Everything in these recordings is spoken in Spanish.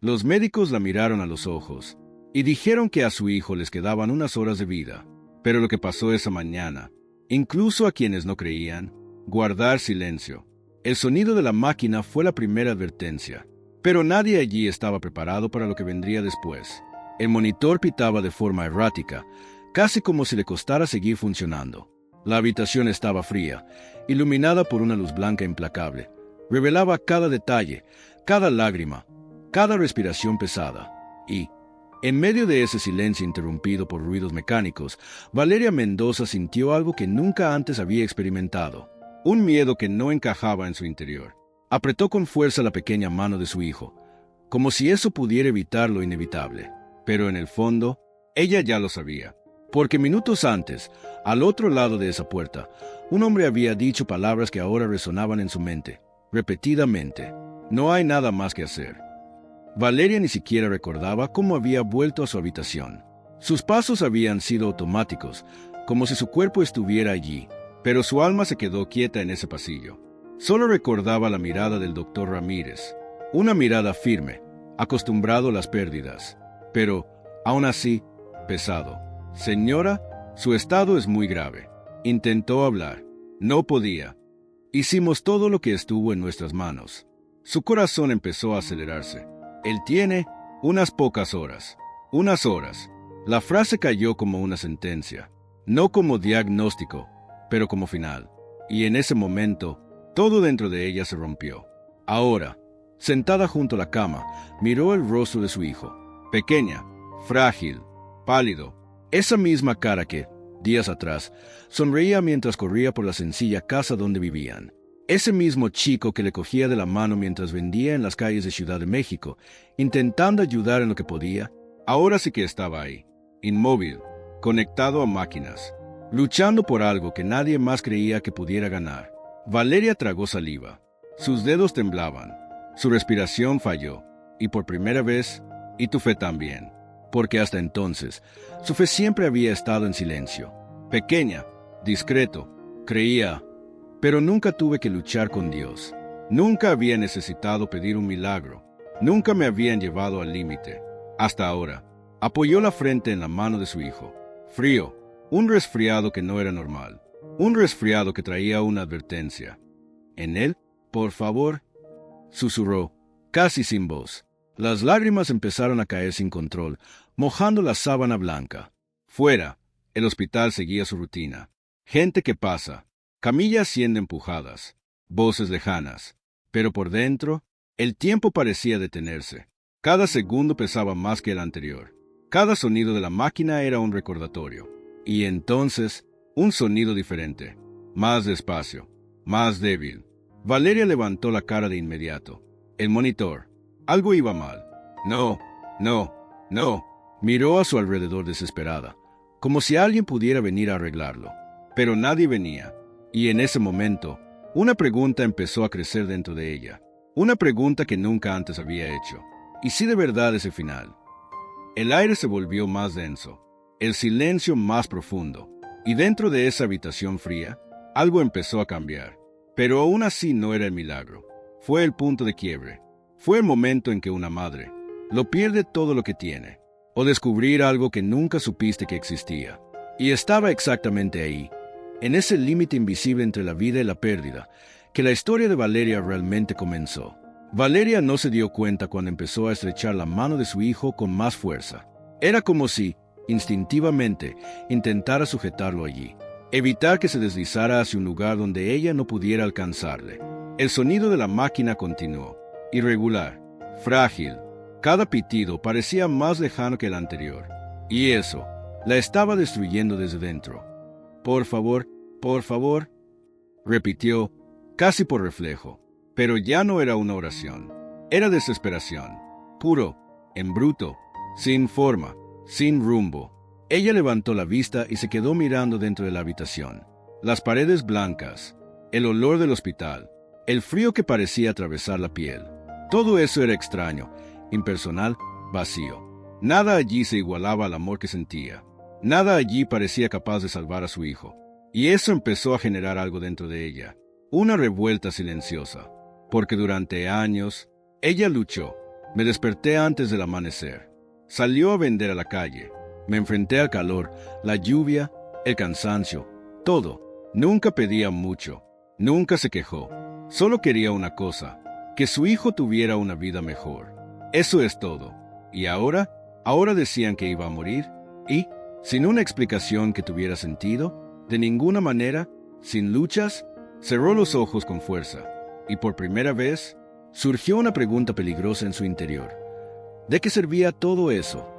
Los médicos la miraron a los ojos y dijeron que a su hijo les quedaban unas horas de vida. Pero lo que pasó esa mañana, incluso a quienes no creían, guardar silencio. El sonido de la máquina fue la primera advertencia, pero nadie allí estaba preparado para lo que vendría después. El monitor pitaba de forma errática, casi como si le costara seguir funcionando. La habitación estaba fría, iluminada por una luz blanca implacable. Revelaba cada detalle, cada lágrima, cada respiración pesada. Y, en medio de ese silencio interrumpido por ruidos mecánicos, Valeria Mendoza sintió algo que nunca antes había experimentado. Un miedo que no encajaba en su interior. Apretó con fuerza la pequeña mano de su hijo, como si eso pudiera evitar lo inevitable. Pero en el fondo, ella ya lo sabía. Porque minutos antes, al otro lado de esa puerta, un hombre había dicho palabras que ahora resonaban en su mente, repetidamente. No hay nada más que hacer. Valeria ni siquiera recordaba cómo había vuelto a su habitación. Sus pasos habían sido automáticos, como si su cuerpo estuviera allí, pero su alma se quedó quieta en ese pasillo. Solo recordaba la mirada del doctor Ramírez, una mirada firme, acostumbrado a las pérdidas, pero, aún así, pesado. Señora, su estado es muy grave. Intentó hablar. No podía. Hicimos todo lo que estuvo en nuestras manos. Su corazón empezó a acelerarse. Él tiene unas pocas horas. Unas horas. La frase cayó como una sentencia, no como diagnóstico, pero como final. Y en ese momento, todo dentro de ella se rompió. Ahora, sentada junto a la cama, miró el rostro de su hijo. Pequeña, frágil, pálido. Esa misma cara que, días atrás, sonreía mientras corría por la sencilla casa donde vivían. Ese mismo chico que le cogía de la mano mientras vendía en las calles de Ciudad de México, intentando ayudar en lo que podía, ahora sí que estaba ahí, inmóvil, conectado a máquinas, luchando por algo que nadie más creía que pudiera ganar. Valeria tragó saliva. Sus dedos temblaban. Su respiración falló. Y por primera vez, y tu fe también. Porque hasta entonces, su fe siempre había estado en silencio. Pequeña, discreto, creía, pero nunca tuve que luchar con Dios. Nunca había necesitado pedir un milagro. Nunca me habían llevado al límite. Hasta ahora. Apoyó la frente en la mano de su hijo. Frío. Un resfriado que no era normal. Un resfriado que traía una advertencia. ¿En él? Por favor. Susurró, casi sin voz. Las lágrimas empezaron a caer sin control, mojando la sábana blanca. Fuera, el hospital seguía su rutina. Gente que pasa. Camillas siendo empujadas. Voces lejanas. Pero por dentro, el tiempo parecía detenerse. Cada segundo pesaba más que el anterior. Cada sonido de la máquina era un recordatorio. Y entonces, un sonido diferente. Más despacio. Más débil. Valeria levantó la cara de inmediato. El monitor. Algo iba mal. No, no, no. Miró a su alrededor desesperada, como si alguien pudiera venir a arreglarlo. Pero nadie venía. Y en ese momento, una pregunta empezó a crecer dentro de ella. Una pregunta que nunca antes había hecho. ¿Y si de verdad es el final? El aire se volvió más denso, el silencio más profundo. Y dentro de esa habitación fría, algo empezó a cambiar. Pero aún así no era el milagro. Fue el punto de quiebre. Fue el momento en que una madre lo pierde todo lo que tiene, o descubrir algo que nunca supiste que existía. Y estaba exactamente ahí, en ese límite invisible entre la vida y la pérdida, que la historia de Valeria realmente comenzó. Valeria no se dio cuenta cuando empezó a estrechar la mano de su hijo con más fuerza. Era como si, instintivamente, intentara sujetarlo allí, evitar que se deslizara hacia un lugar donde ella no pudiera alcanzarle. El sonido de la máquina continuó, irregular, frágil. Cada pitido parecía más lejano que el anterior, y eso la estaba destruyendo desde dentro. Por favor, repitió, casi por reflejo. Pero ya no era una oración. Era desesperación. Puro, en bruto, sin forma, sin rumbo. Ella levantó la vista y se quedó mirando dentro de la habitación. Las paredes blancas, el olor del hospital, el frío que parecía atravesar la piel. Todo eso era extraño, impersonal, vacío. Nada allí se igualaba al amor que sentía. Nada allí parecía capaz de salvar a su hijo. Y eso empezó a generar algo dentro de ella. Una revuelta silenciosa. Porque durante años, ella luchó. Me desperté antes del amanecer. Salió a vender a la calle. Me enfrenté al calor, la lluvia, el cansancio, todo. Nunca pedía mucho. Nunca se quejó. Solo quería una cosa, que su hijo tuviera una vida mejor. Eso es todo. ¿Y ahora? Ahora decían que iba a morir. Y, sin una explicación que tuviera sentido, de ninguna manera, sin luchas, cerró los ojos con fuerza. Y por primera vez, surgió una pregunta peligrosa en su interior. ¿De qué servía todo eso?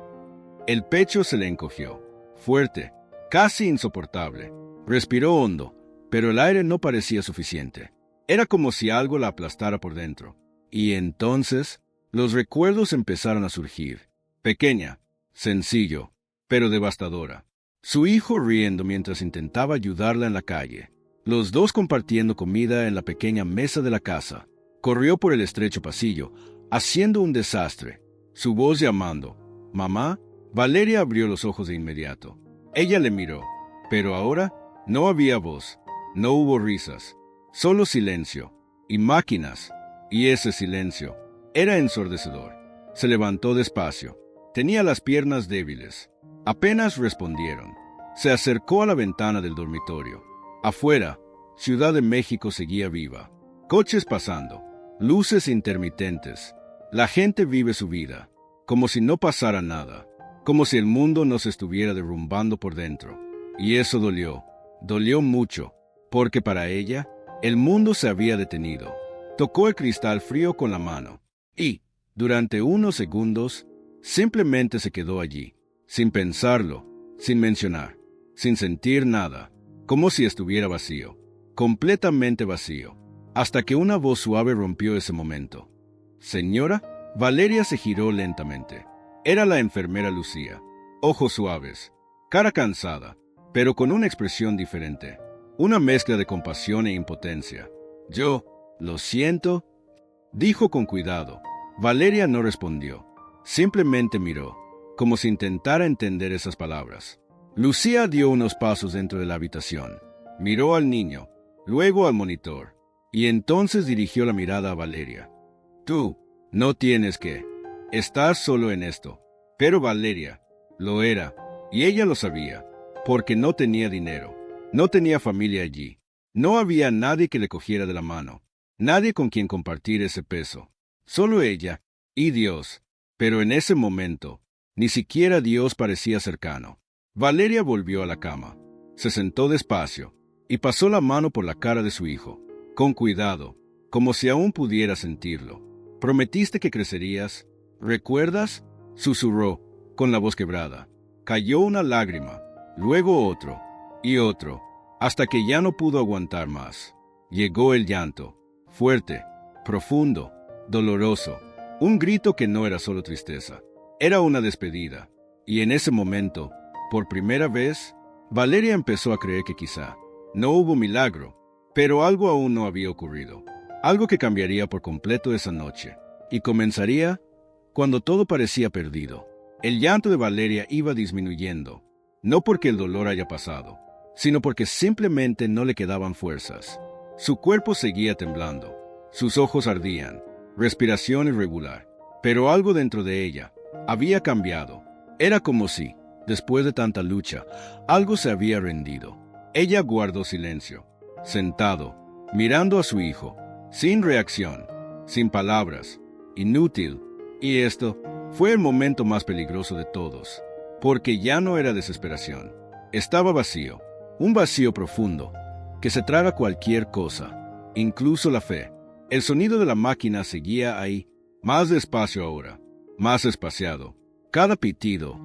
El pecho se le encogió. Fuerte, casi insoportable. Respiró hondo, pero el aire no parecía suficiente. Era como si algo la aplastara por dentro. Y entonces, los recuerdos empezaron a surgir. Pequeña, sencillo, pero devastadora. Su hijo riendo mientras intentaba ayudarla en la calle. Los dos compartiendo comida en la pequeña mesa de la casa. Corrió por el estrecho pasillo, haciendo un desastre. Su voz llamando. «Mamá». Valeria abrió los ojos de inmediato. Ella le miró, pero ahora no había voz, no hubo risas, solo silencio y máquinas. Y ese silencio era ensordecedor. Se levantó despacio. Tenía las piernas débiles. Apenas respondieron. Se acercó a la ventana del dormitorio. Afuera, Ciudad de México seguía viva. Coches pasando, luces intermitentes. La gente vive su vida, como si no pasara nada, como si el mundo no se estuviera derrumbando por dentro. Y eso dolió mucho, porque para ella, el mundo se había detenido. Tocó el cristal frío con la mano, y, durante unos segundos, simplemente se quedó allí, sin pensarlo, sin mencionar, sin sentir nada, como si estuviera vacío, completamente vacío, hasta que una voz suave rompió ese momento. «Señora». Valeria se giró lentamente. Era la enfermera Lucía. Ojos suaves, cara cansada, pero con una expresión diferente. Una mezcla de compasión e impotencia. «Yo, lo siento», dijo con cuidado. Valeria no respondió. Simplemente miró, como si intentara entender esas palabras. Lucía dio unos pasos dentro de la habitación. Miró al niño, luego al monitor, y entonces dirigió la mirada a Valeria. «Tú, no tienes que. Estás solo en esto». Pero Valeria lo era, y ella lo sabía, porque no tenía dinero, no tenía familia allí, no había nadie que le cogiera de la mano, nadie con quien compartir ese peso, solo ella y Dios. Pero en ese momento, ni siquiera Dios parecía cercano. Valeria volvió a la cama, se sentó despacio, y pasó la mano por la cara de su hijo, con cuidado, como si aún pudiera sentirlo. «Prometiste que crecerías, ¿recuerdas?», susurró, con la voz quebrada. Cayó una lágrima, luego otro, y otro, hasta que ya no pudo aguantar más. Llegó el llanto, fuerte, profundo, doloroso, un grito que no era solo tristeza, era una despedida. Y en ese momento, por primera vez, Valeria empezó a creer que quizá no hubo milagro, pero algo aún no había ocurrido. Algo que cambiaría por completo esa noche, y comenzaría cuando todo parecía perdido. El llanto de Valeria iba disminuyendo, no porque el dolor haya pasado, sino porque simplemente no le quedaban fuerzas. Su cuerpo seguía temblando, sus ojos ardían, respiración irregular, pero algo dentro de ella había cambiado. Era como si, después de tanta lucha, algo se había rendido. Ella guardó silencio, sentado, mirando a su hijo, sin reacción, sin palabras, inútil. Y esto fue el momento más peligroso de todos, porque ya no era desesperación. Estaba vacío, un vacío profundo, que se traga cualquier cosa, incluso la fe. El sonido de la máquina seguía ahí, más despacio ahora, más espaciado. Cada pitido,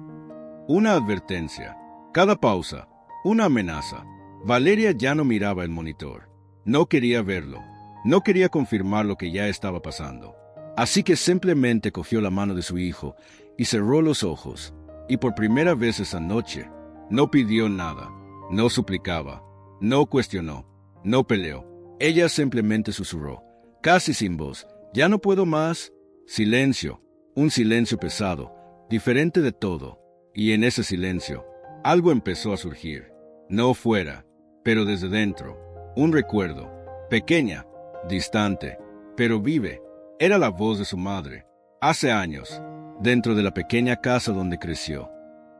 una advertencia, cada pausa, una amenaza. Valeria ya no miraba el monitor. No quería verlo. No quería confirmar lo que ya estaba pasando. Así que simplemente cogió la mano de su hijo y cerró los ojos. Y por primera vez esa noche, no pidió nada, no suplicaba, no cuestionó, no peleó. Ella simplemente susurró, casi sin voz: «Ya no puedo más». Silencio, un silencio pesado, diferente de todo. Y en ese silencio, algo empezó a surgir. No fuera, pero desde dentro. Un recuerdo, pequeña, distante, pero vive. Era la voz de su madre, Hace años, dentro de la pequeña casa donde creció.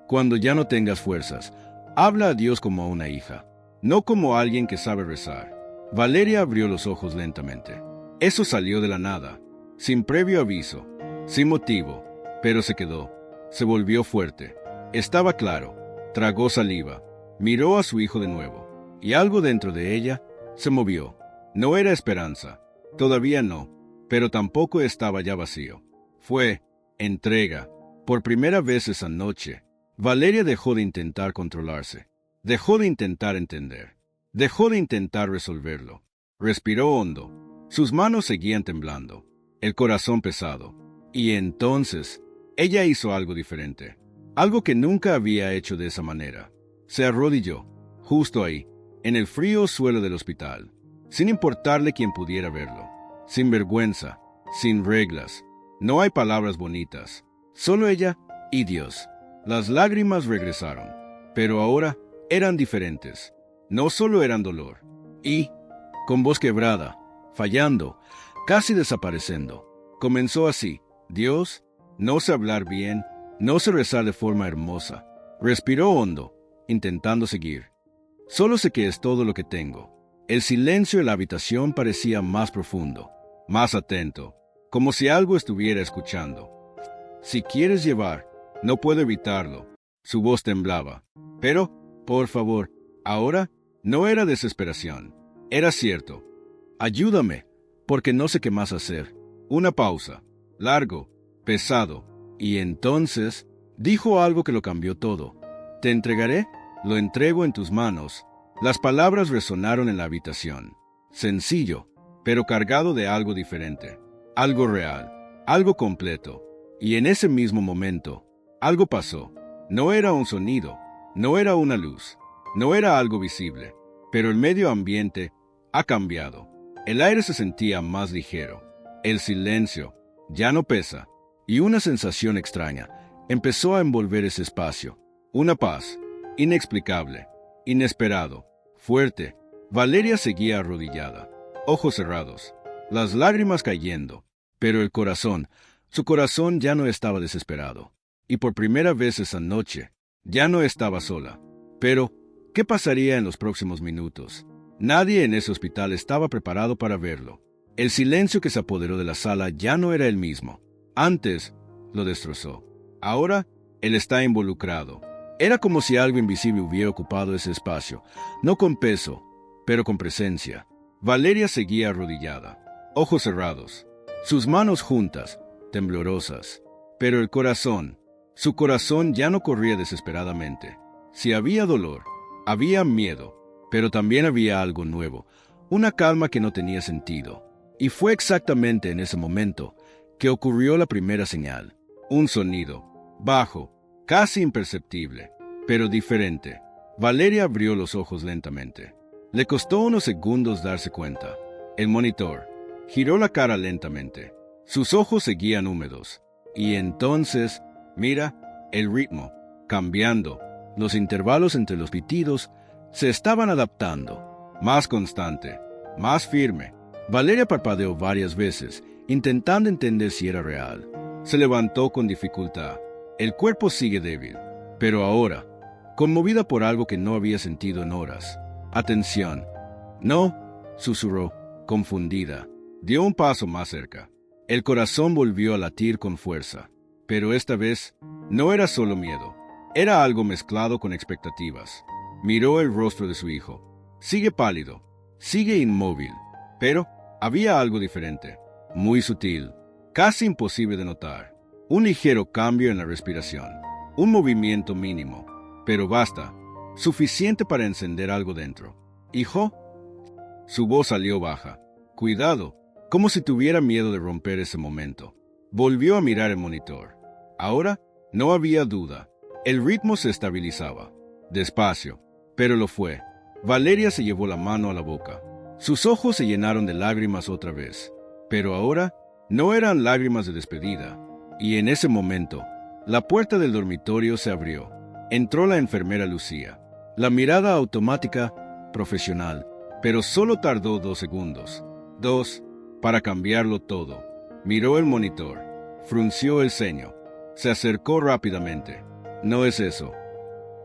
Cuando ya no tengas fuerzas, habla a Dios como a una hija, no como a alguien que sabe rezar. Valeria abrió los ojos lentamente. Eso salió de la nada, sin previo aviso, sin motivo, pero se quedó. Se volvió fuerte. Estaba claro. Tragó saliva. Miró a su hijo de nuevo. Y algo dentro de ella se movió. No era esperanza. Todavía no. Pero tampoco estaba ya vacío. Fue entrega. Por primera vez esa noche, Valeria dejó de intentar controlarse. Dejó de intentar entender. Dejó de intentar resolverlo. Respiró hondo. Sus manos seguían temblando. El corazón pesado. Y entonces, ella hizo algo diferente. Algo que nunca había hecho de esa manera. Se arrodilló, justo ahí, en el frío suelo del hospital, sin importarle quién pudiera verlo. Sin vergüenza, sin reglas. No hay palabras bonitas. Solo ella y Dios. Las lágrimas regresaron, pero ahora eran diferentes. No solo eran dolor. Y, con voz quebrada, fallando, casi desapareciendo, comenzó así: Dios, no sé hablar bien, no sé rezar de forma hermosa. Respiró hondo, intentando seguir. Solo sé que es todo lo que tengo. El silencio de la habitación parecía más profundo, más atento, como si algo estuviera escuchando. Si quieres llevar, no puedo evitarlo. Su voz temblaba. Pero, por favor, ahora no era desesperación. Era cierto. Ayúdame, porque no sé qué más hacer. Una pausa. Largo, pesado. Y entonces, dijo algo que lo cambió todo. Te entregaré, lo entrego en tus manos. Las palabras resonaron en la habitación. Sencillo, pero cargado de algo diferente. Algo real, algo completo. Y en ese mismo momento, algo pasó. No era un sonido, no era una luz, no era algo visible, pero el medio ambiente ha cambiado. El aire se sentía más ligero. El silencio ya no pesa, y una sensación extraña empezó a envolver ese espacio. Una paz, inexplicable, inesperado, fuerte. Valeria seguía arrodillada, ojos cerrados, las lágrimas cayendo, pero el corazón, su corazón ya no estaba desesperado. Y por primera vez esa noche, ya no estaba sola. Pero, ¿qué pasaría en los próximos minutos? Nadie en ese hospital estaba preparado para verlo. El silencio que se apoderó de la sala ya no era el mismo. Antes, lo destrozó. Ahora, él está involucrado. Era como si algo invisible hubiera ocupado ese espacio, no con peso, pero con presencia. Valeria seguía arrodillada, ojos cerrados, sus manos juntas, temblorosas. Pero el corazón, su corazón ya no corría desesperadamente. Si había dolor, había miedo, pero también había algo nuevo, una calma que no tenía sentido. Y fue exactamente en ese momento que ocurrió la primera señal. Un sonido, bajo, casi imperceptible, pero diferente. Valeria abrió los ojos lentamente. Le costó unos segundos darse cuenta. El monitor giró la cara lentamente. Sus ojos seguían húmedos. Y entonces, mira, el ritmo, cambiando. Los intervalos entre los pitidos se estaban adaptando. Más constante, más firme. Valeria parpadeó varias veces, intentando entender si era real. Se levantó con dificultad. El cuerpo sigue débil, pero ahora, conmovida por algo que no había sentido en horas. Atención. No, susurró, confundida. Dio un paso más cerca. El corazón volvió a latir con fuerza, pero esta vez no era solo miedo. Era algo mezclado con expectativas. Miró el rostro de su hijo. Sigue pálido, sigue inmóvil, pero había algo diferente, muy sutil, casi imposible de notar. Un ligero cambio en la respiración, un movimiento mínimo, pero basta, suficiente para encender algo dentro. ¿Hijo? Su voz salió baja. Cuidado, como si tuviera miedo de romper ese momento. Volvió a mirar el monitor. Ahora no había duda. El ritmo se estabilizaba. Despacio, pero lo fue. Valeria se llevó la mano a la boca. Sus ojos se llenaron de lágrimas otra vez. Pero ahora no eran lágrimas de despedida. Y en ese momento, la puerta del dormitorio se abrió. Entró la enfermera Lucía. La mirada automática, profesional, pero solo tardó 2 segundos. 2, para cambiarlo todo. Miró el monitor. frunció el ceño. Se acercó rápidamente. No es eso,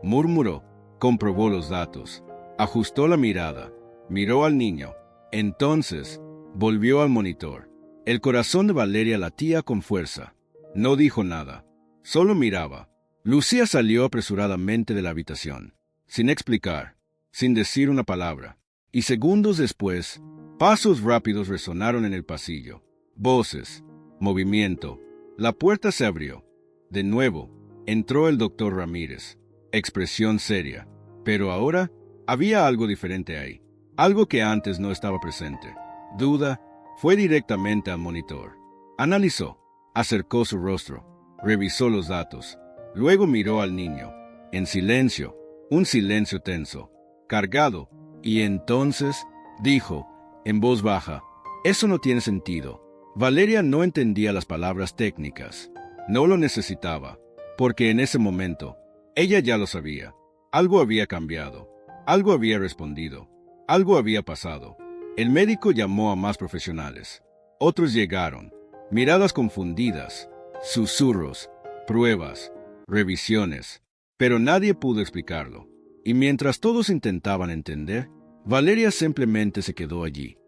murmuró. Comprobó los datos. Ajustó la mirada. Miró al niño. Entonces, volvió al monitor. El corazón de Valeria latía con fuerza. No dijo nada. Solo miraba. Lucía salió apresuradamente de la habitación, sin explicar, sin decir una palabra. Y segundos después, pasos rápidos resonaron en el pasillo. Voces, movimiento. La puerta se abrió. De nuevo, entró el doctor Ramírez. Expresión seria. Pero ahora había algo diferente ahí. Algo que antes no estaba presente. Duda. Fue directamente al monitor. Analizó. Acercó su rostro. Revisó los datos. Luego miró al niño. En silencio. Un silencio tenso. Cargado. Y entonces dijo, en voz baja, «Eso no tiene sentido». Valeria no entendía las palabras técnicas. No lo necesitaba, porque en ese momento, ella ya lo sabía. Algo había cambiado. Algo había respondido. Algo había pasado. El médico llamó a más profesionales. Otros llegaron. Miradas confundidas. Susurros. Pruebas. Revisiones. Pero nadie pudo explicarlo. Y mientras todos intentaban entender, Valeria simplemente se quedó allí,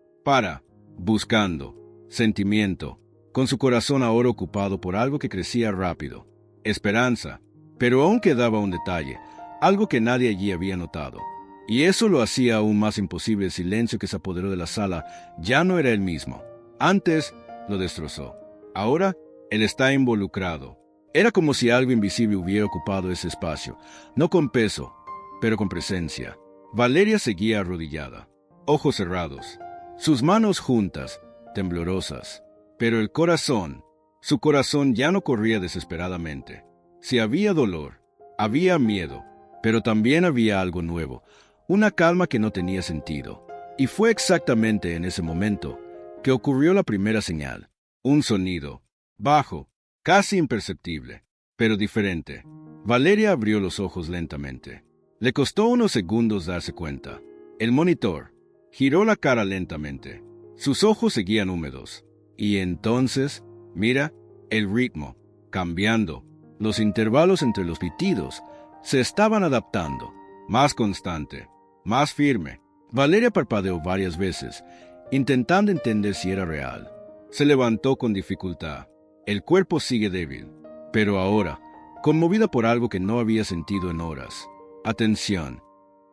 buscando, sentimiento, con su corazón ahora ocupado por algo que crecía rápido, esperanza, pero aún quedaba un detalle, algo que nadie allí había notado. Y eso lo hacía aún más imposible. El silencio que se apoderó de la sala ya no era el mismo. Antes lo destrozó. Ahora él está involucrado. Era como si algo invisible hubiera ocupado ese espacio, no con peso, pero con presencia. Valeria seguía arrodillada, ojos cerrados, sus manos juntas, temblorosas. Pero el corazón, su corazón ya no corría desesperadamente. Si había dolor, había miedo, pero también había algo nuevo, una calma que no tenía sentido. Y fue exactamente en ese momento que ocurrió la primera señal, un sonido, bajo, casi imperceptible, pero diferente. Valeria abrió los ojos lentamente. Le costó unos segundos darse cuenta. El monitor giró la cara lentamente. Sus ojos seguían húmedos. Y entonces, mira, el ritmo, cambiando. Los intervalos entre los pitidos se estaban adaptando. Más constante, más firme. Valeria parpadeó varias veces, intentando entender si era real. Se levantó con dificultad. El cuerpo sigue débil, pero ahora, conmovida por algo que no había sentido en horas. «Atención».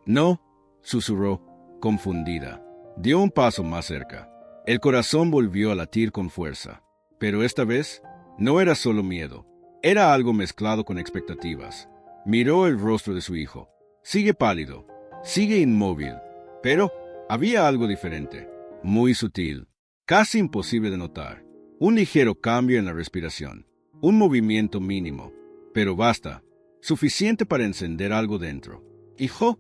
«No», susurró, confundida. Dio un paso más cerca. El corazón volvió a latir con fuerza. Pero esta vez, no era solo miedo. Era algo mezclado con expectativas. Miró el rostro de su hijo. Sigue pálido, sigue inmóvil. Pero había algo diferente, muy sutil, casi imposible de notar. Un ligero cambio en la respiración. Un movimiento mínimo. Pero basta. Suficiente para encender algo dentro. «Hijo».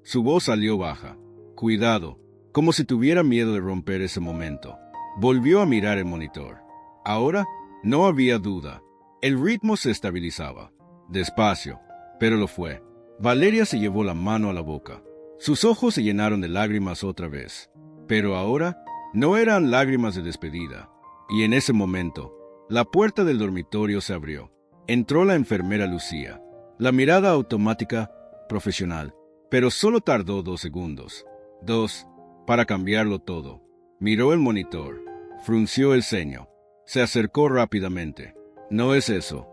Su voz salió baja. Cuidado, como si tuviera miedo de romper ese momento. Volvió a mirar el monitor. Ahora no había duda. El ritmo se estabilizaba. Despacio, pero lo fue. Valeria se llevó la mano a la boca. Sus ojos se llenaron de lágrimas otra vez. Pero ahora no eran lágrimas de despedida. Y en ese momento, la puerta del dormitorio se abrió. Entró la enfermera Lucía. La mirada automática, profesional, pero solo tardó 2 segundos. 2, para cambiarlo todo. Miró el monitor, frunció el ceño, se acercó rápidamente. «No es eso»,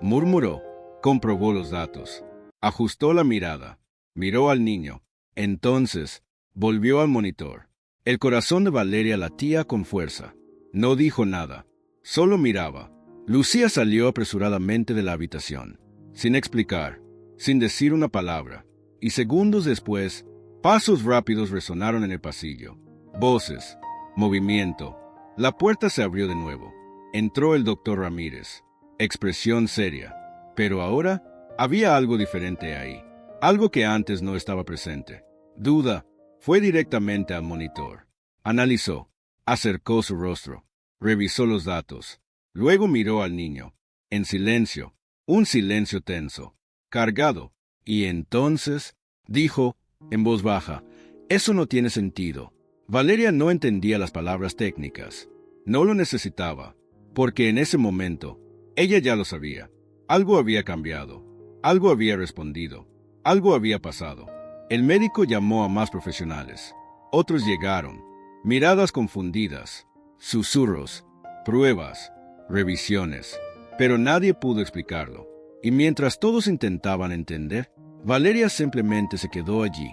murmuró, comprobó los datos, ajustó la mirada, miró al niño. Entonces, volvió al monitor. El corazón de Valeria latía con fuerza. No dijo nada, solo miraba. Lucía salió apresuradamente de la habitación, sin explicar, sin decir una palabra, y segundos después, pasos rápidos resonaron en el pasillo. Voces, movimiento. La puerta se abrió de nuevo. Entró el doctor Ramírez. Expresión seria. Pero ahora había algo diferente ahí, algo que antes no estaba presente. Duda. Fue directamente al monitor. Analizó, acercó su rostro, revisó los datos. Luego miró al niño, en silencio, un silencio tenso, cargado, y entonces dijo, en voz baja, «Eso no tiene sentido». Valeria no entendía las palabras técnicas. No lo necesitaba, porque en ese momento, ella ya lo sabía. Algo había cambiado, algo había respondido, algo había pasado. El médico llamó a más profesionales. Otros llegaron, miradas confundidas, susurros, pruebas, revisiones, pero nadie pudo explicarlo. Y mientras todos intentaban entender, Valeria simplemente se quedó allí,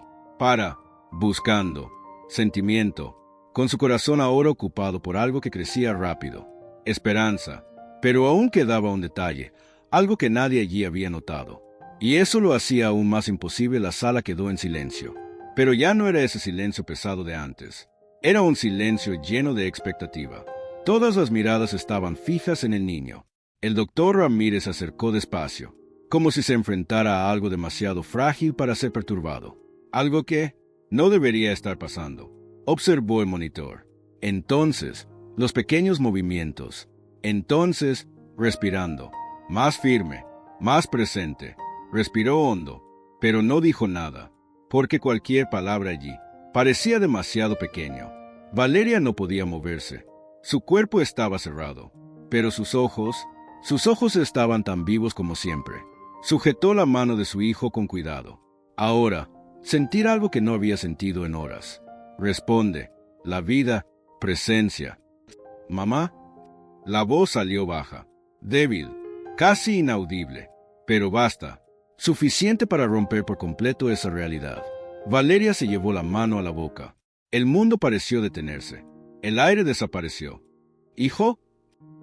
buscando, sentimiento, con su corazón ahora ocupado por algo que crecía rápido, esperanza. Pero aún quedaba un detalle, algo que nadie allí había notado. Y eso lo hacía aún más imposible. La sala quedó en silencio. Pero ya no era ese silencio pesado de antes. Era un silencio lleno de expectativa. Todas las miradas estaban fijas en el niño. El doctor Ramírez se acercó despacio, como si se enfrentara a algo demasiado frágil para ser perturbado. Algo que no debería estar pasando. Observó el monitor. Entonces, los pequeños movimientos. Entonces, respirando. Más firme, más presente. Respiró hondo, pero no dijo nada, porque cualquier palabra allí parecía demasiado pequeño. Valeria no podía moverse. Su cuerpo estaba cerrado, pero sus ojos estaban tan vivos como siempre. Sujetó la mano de su hijo con cuidado. Ahora, sentir algo que no había sentido en horas. Responde, la vida, presencia. Mamá. La voz salió baja, débil, casi inaudible, pero basta. Suficiente para romper por completo esa realidad. Valeria se llevó la mano a la boca. El mundo pareció detenerse. El aire desapareció. ¿Hijo?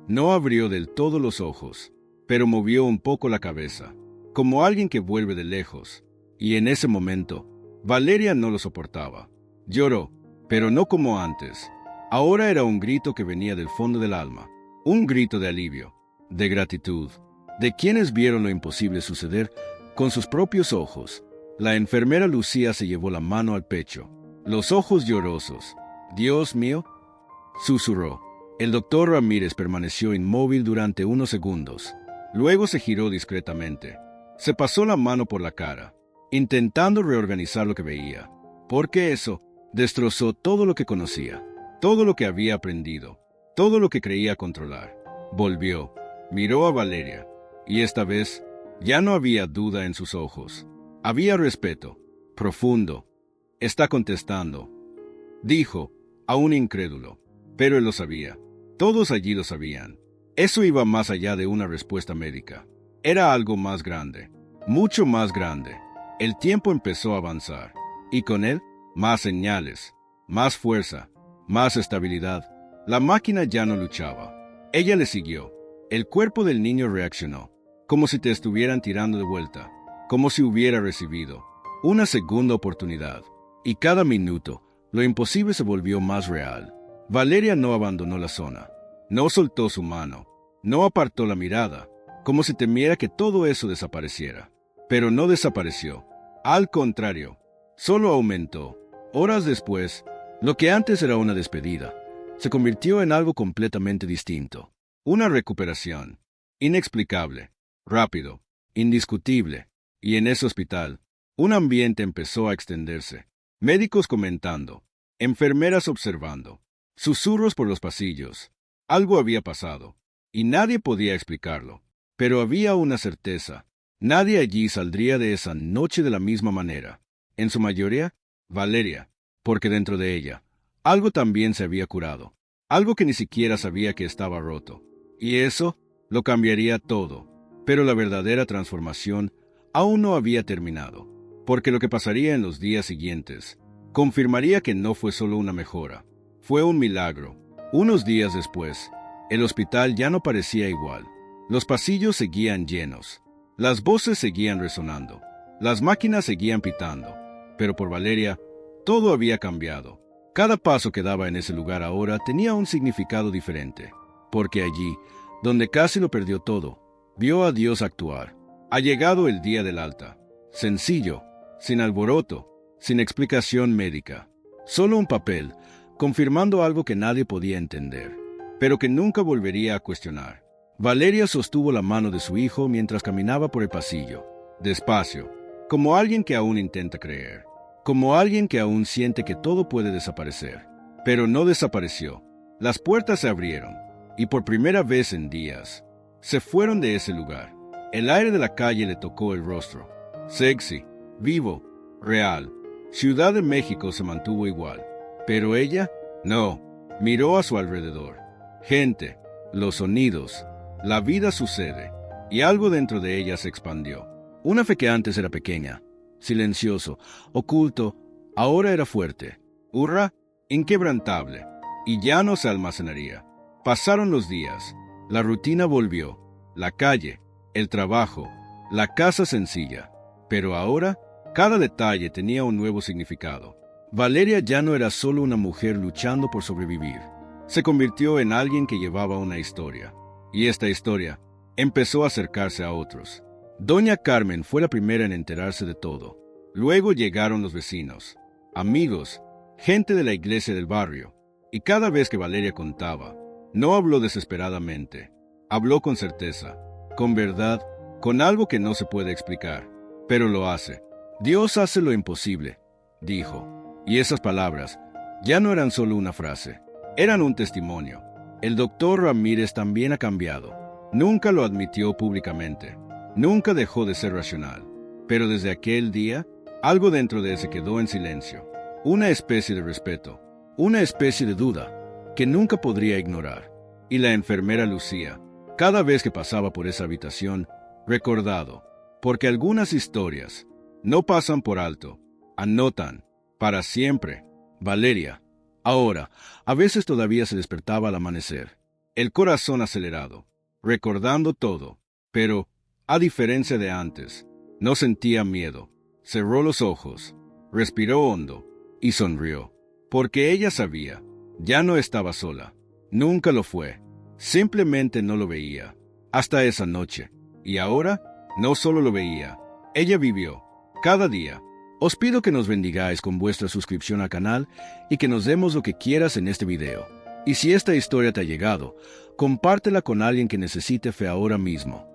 No abrió del todo los ojos, pero movió un poco la cabeza, como alguien que vuelve de lejos. Y en ese momento, Valeria no lo soportaba. Lloró, pero no como antes. Ahora era un grito que venía del fondo del alma. Un grito de alivio, de gratitud, de quienes vieron lo imposible suceder con sus propios ojos. La enfermera Lucía se llevó la mano al pecho, los ojos llorosos. «Dios mío», susurró. El doctor Ramírez permaneció inmóvil durante unos segundos. Luego se giró discretamente. Se pasó la mano por la cara, intentando reorganizar lo que veía, porque eso destrozó todo lo que conocía, todo lo que había aprendido, todo lo que creía controlar. Volvió, miró a Valeria, y esta vez ya no había duda en sus ojos. Había respeto, profundo. «Está contestando», dijo, aún incrédulo. Pero él lo sabía. Todos allí lo sabían. Eso iba más allá de una respuesta médica. Era algo más grande, mucho más grande. El tiempo empezó a avanzar, y con él, más señales, más fuerza, más estabilidad. La máquina ya no luchaba. Ella le siguió. El cuerpo del niño reaccionó, como si te estuvieran tirando de vuelta, como si hubiera recibido una segunda oportunidad. Y cada minuto, lo imposible se volvió más real. Valeria no abandonó la zona, no soltó su mano, no apartó la mirada, como si temiera que todo eso desapareciera. Pero no desapareció. Al contrario, solo aumentó. Horas después, lo que antes era una despedida, se convirtió en algo completamente distinto. Una recuperación, inexplicable, rápido, indiscutible. Y en ese hospital, un ambiente empezó a extenderse. Médicos comentando, enfermeras observando, susurros por los pasillos. Algo había pasado, y nadie podía explicarlo. Pero había una certeza. Nadie allí saldría de esa noche de la misma manera. En su mayoría, Valeria, porque dentro de ella, algo también se había curado. Algo que ni siquiera sabía que estaba roto. Y eso lo cambiaría todo. Pero la verdadera transformación aún no había terminado, porque lo que pasaría en los días siguientes confirmaría que no fue solo una mejora, fue un milagro. Unos días después, el hospital ya no parecía igual. Los pasillos seguían llenos, las voces seguían resonando, las máquinas seguían pitando, pero por Valeria, todo había cambiado. Cada paso que daba en ese lugar ahora tenía un significado diferente, porque allí, donde casi lo perdió todo, vio a Dios actuar. Ha llegado el día del alta. Sencillo, sin alboroto, sin explicación médica. Solo un papel, confirmando algo que nadie podía entender, pero que nunca volvería a cuestionar. Valeria sostuvo la mano de su hijo mientras caminaba por el pasillo, despacio, como alguien que aún intenta creer, como alguien que aún siente que todo puede desaparecer. Pero no desapareció. Las puertas se abrieron, y por primera vez en días, se fueron de ese lugar. El aire de la calle le tocó el rostro. Sexy, vivo, real. Ciudad de México se mantuvo igual. Pero ella, no. Miró a su alrededor. Gente, los sonidos, la vida sucede. Y algo dentro de ella se expandió. Una fe que antes era pequeña, silencioso, oculto, ahora era fuerte. Hurra, inquebrantable. Y ya no se almacenaría. Pasaron los días. La rutina volvió. La calle, el trabajo, la casa sencilla. Pero ahora, cada detalle tenía un nuevo significado. Valeria ya no era solo una mujer luchando por sobrevivir. Se convirtió en alguien que llevaba una historia. Y esta historia empezó a acercarse a otros. Doña Carmen fue la primera en enterarse de todo. Luego llegaron los vecinos, amigos, gente de la iglesia del barrio. Y cada vez que Valeria contaba, no habló desesperadamente. Habló con certeza, con verdad, con algo que no se puede explicar. Pero lo hace. Dios hace lo imposible, dijo. Y esas palabras ya no eran solo una frase, eran un testimonio. El doctor Ramírez también ha cambiado. Nunca lo admitió públicamente. Nunca dejó de ser racional. Pero desde aquel día, algo dentro de él se quedó en silencio. Una especie de respeto, una especie de duda, que nunca podría ignorar. Y la enfermera Lucía, cada vez que pasaba por esa habitación, recordado, porque algunas historias no pasan por alto, anotan, para siempre. Valeria, ahora, a veces todavía se despertaba al amanecer, el corazón acelerado, recordando todo, pero, a diferencia de antes, no sentía miedo. Cerró los ojos, respiró hondo y sonrió, porque ella sabía, ya no estaba sola, nunca lo fue, simplemente no lo veía, hasta esa noche, y ahora no solo lo veía, ella vivió, cada día. Os pido que nos bendigáis con vuestra suscripción al canal y que nos demos lo que quieras en este video. Y si esta historia te ha llegado, compártela con alguien que necesite fe ahora mismo.